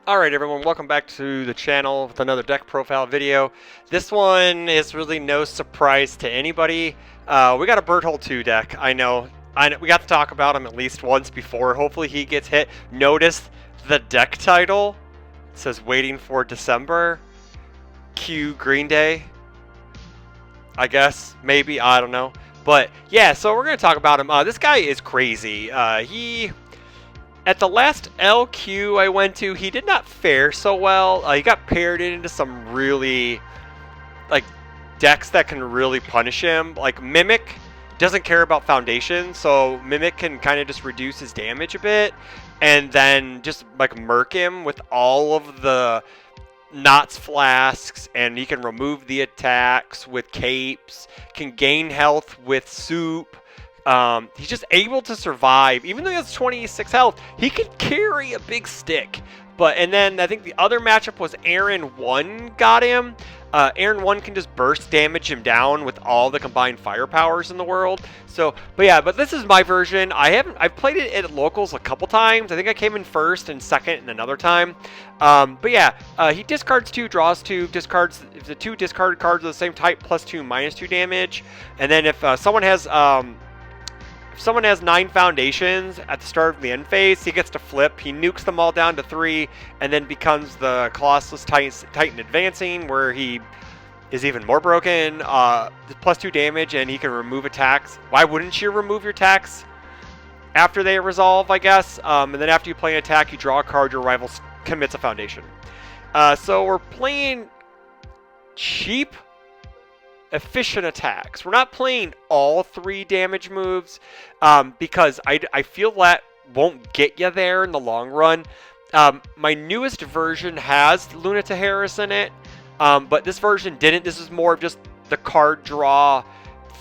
Alright everyone, welcome back to the channel with another deck profile video. This one is really no surprise to anybody. We got a Bertolt 2 deck, I know. We got to talk about him at least once before. Hopefully he gets hit. Notice the deck title. It says waiting for December. Q Green Day. I guess, maybe, I don't know. But yeah, so we're going to talk about him. This guy is crazy. At the last LQ I went to, he did not fare so well. He got paired into some really, decks that can really punish him. Like, Mimic doesn't care about Foundation, so Mimic can kind of just reduce his damage a bit, and then just, murk him with all of the Knots Flasks, and he can remove the attacks with Capes, can gain health with Soup. He's just able to survive. Even though he has 26 health, he can carry a big stick. And then I think the other matchup was Aaron 1 got him. Aaron 1 can just burst damage him down with all the combined firepowers in the world. But this is my version. I've played it at locals a couple times. I think I came in first and second another time. He discards 2, draws 2, discards the 2 discarded cards of the same type plus 2 minus 2 damage. And then if someone has 9 foundations at the start of the end phase, he gets to flip. He nukes them all down to 3, and then becomes the Colossus Titan Advancing, where he is even more broken. Plus 2 damage, and he can remove attacks. Why wouldn't you remove your attacks after they resolve, I guess? And then after you play an attack, you draw a card, your rival commits a foundation. So we're playing cheap, efficient attacks. We're not playing all 3 damage moves because I feel that won't get you there in the long run. My newest version has Luna Harris in it, but this version didn't. This is more of just the card draw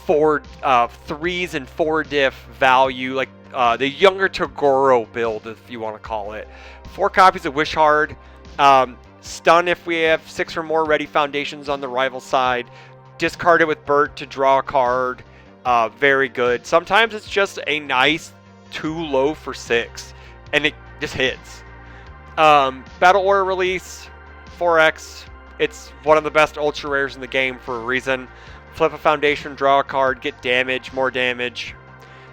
for 3s and 4 diff value, like the younger Toguro build, if you want to call it. 4 copies of Wishard. Stun if we have 6 or more ready foundations on the rival side. Discard it with Bert to draw a card. Very good. Sometimes it's just a nice 2 low for 6, and it just hits. Battle Order Release, 4X. It's one of the best ultra rares in the game for a reason. Flip a foundation, draw a card, get damage, more damage.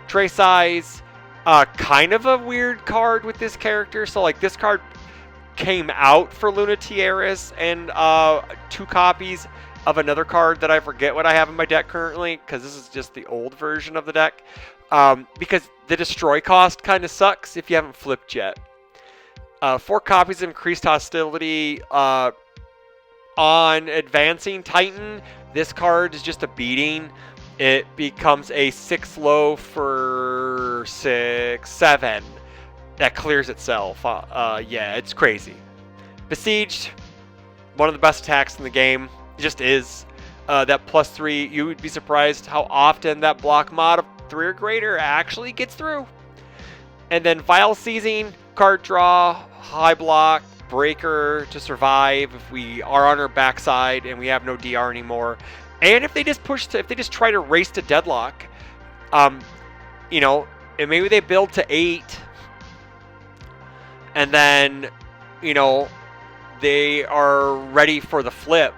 Tray size, kind of a weird card with this character. So this card came out for Luna Tierras and 2 copies of another card that I forget what I have in my deck currently, because this is just the old version of the deck. Because the destroy cost kind of sucks if you haven't flipped yet. 4 copies of Increased Hostility on Advancing Titan. This card is just a beating. It becomes a 6 low for 6/7. That clears itself. Yeah, it's crazy. Besieged, one of the best attacks in the game. It just is. That plus 3, you would be surprised how often that block mod of 3 or greater actually gets through. And then Vile Seizing, card draw, high block, breaker to survive if we are on our backside and we have no DR anymore. And if they just try to race to deadlock, and maybe they build to 8, and then, they are ready for the flip.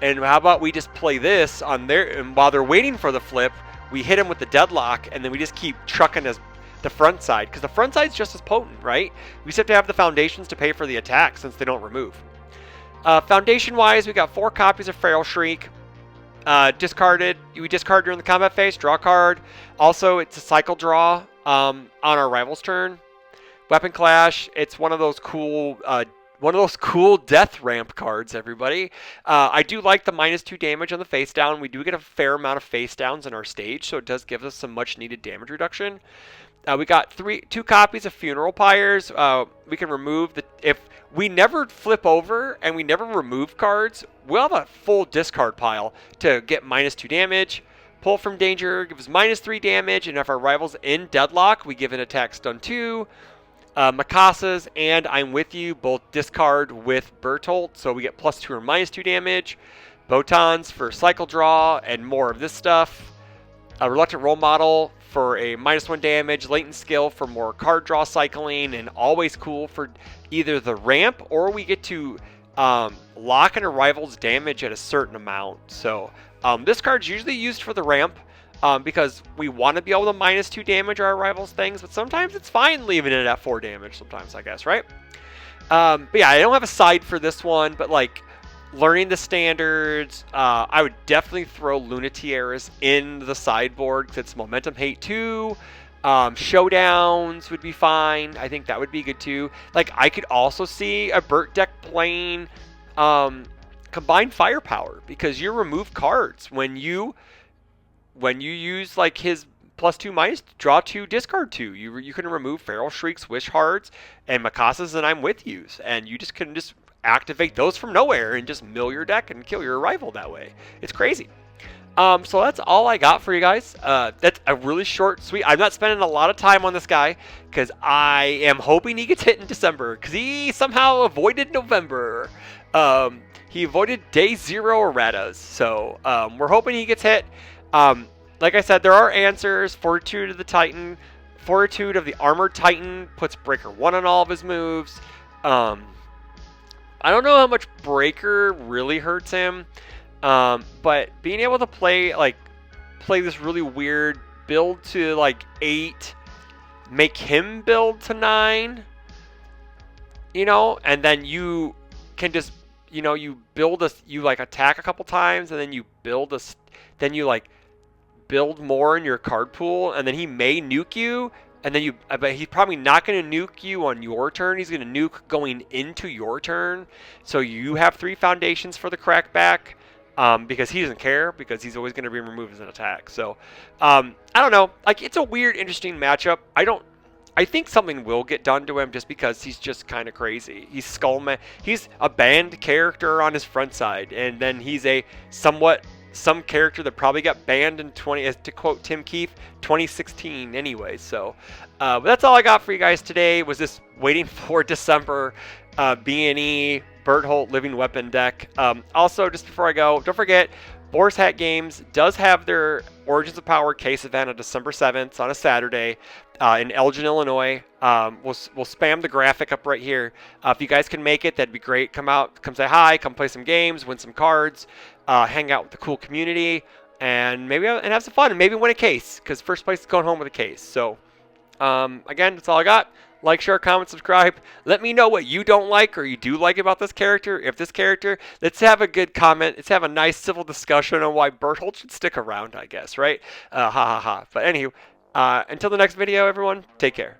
And how about we just play this on there, and while they're waiting for the flip, we hit them with the deadlock, and then we just keep trucking the front side, because the front side's just as potent, right? We just have to have the foundations to pay for the attack since they don't remove. Foundation-wise, we got 4 copies of Feral Shriek. Discarded. We discard during the combat phase, draw a card. Also, it's a cycle draw on our rival's turn. Weapon Clash. It's one of those cool death ramp cards, everybody. I do like the minus 2 damage on the face down. We do get a fair amount of face downs in our stage, so it does give us some much needed damage reduction. We got 2 copies of Funeral Pyres. We can remove if we never flip over and we never remove cards, we'll have a full discard pile to get minus 2 damage. Pull from Danger gives minus 3 damage, and if our rival's in deadlock, we give an attack stun 2. Mikasa's and I'm With You both discard with Bertolt, so we get plus 2 or minus 2 damage. Botons for cycle draw and more of this stuff. Reluctant Role Model for a -1 damage, latent skill for more card draw cycling, and always cool for either the ramp or we get to lock in a rival's damage at a certain amount. So this card's usually used for the ramp because we want to be able to -2 damage our rival's things, but sometimes it's fine leaving it at 4 damage sometimes, I guess, right? But yeah, I don't have a side for this one, but like learning the standards, I would definitely throw Lunatierras in the sideboard because it's Momentum Hate 2. Showdowns would be fine. I think that would be good too. Like I could also see a Bert deck playing combined firepower because you remove cards when you use like his +2/- draw 2, discard 2. You can remove Feral Shrieks, Wish Hearts, and Mikasa's and I'm With Yous, and you just can just activate those from nowhere and just mill your deck and kill your rival that way. It's crazy. So that's all I got for you guys. That's a really short, sweet. I'm not spending a lot of time on this guy because I am hoping he gets hit in December because he somehow avoided November. He avoided day 0 erratas. So we're hoping he gets hit. Like I said, there are answers. Fortitude of the Titan. Fortitude of the Armored Titan puts Breaker 1 on all of his moves. I don't know how much Breaker really hurts him. But being able to play this really weird build to like 8, make him build to 9, and then you can just, you build you like attack a couple times and then you build then you like build more in your card pool and then he may nuke you. And then but he's probably not going to nuke you on your turn. He's going to nuke going into your turn. So you have 3 foundations for the crackback. Because he doesn't care, because he's always going to be removed as an attack. So, I don't know. Like, it's a weird, interesting matchup. I think something will get done to him just because he's just kind of crazy. He's Skullman. He's a banned character on his front side, and then he's some character that probably got banned in to quote Tim Keefe, 2016 anyway. So, but that's all I got for you guys today. Was this waiting for December B&E Bertolt Living Weapon deck. Also, just before I go, don't forget, Boar's Hat Games does have their Origins of Power case event on December 7th on a Saturday in Elgin, Illinois. We'll spam the graphic up right here. If you guys can make it, that'd be great. Come out, come say hi, come play some games, win some cards, hang out with the cool community, and have some fun, and maybe win a case, because first place is going home with a case. So, again, that's all I got. Like, share, comment, subscribe. Let me know what you don't like or you do like about this character. If this character, let's have a good comment. Let's have a nice civil discussion on why Bertolt should stick around, I guess, right? Ha ha ha. But anywho, until the next video, everyone, take care.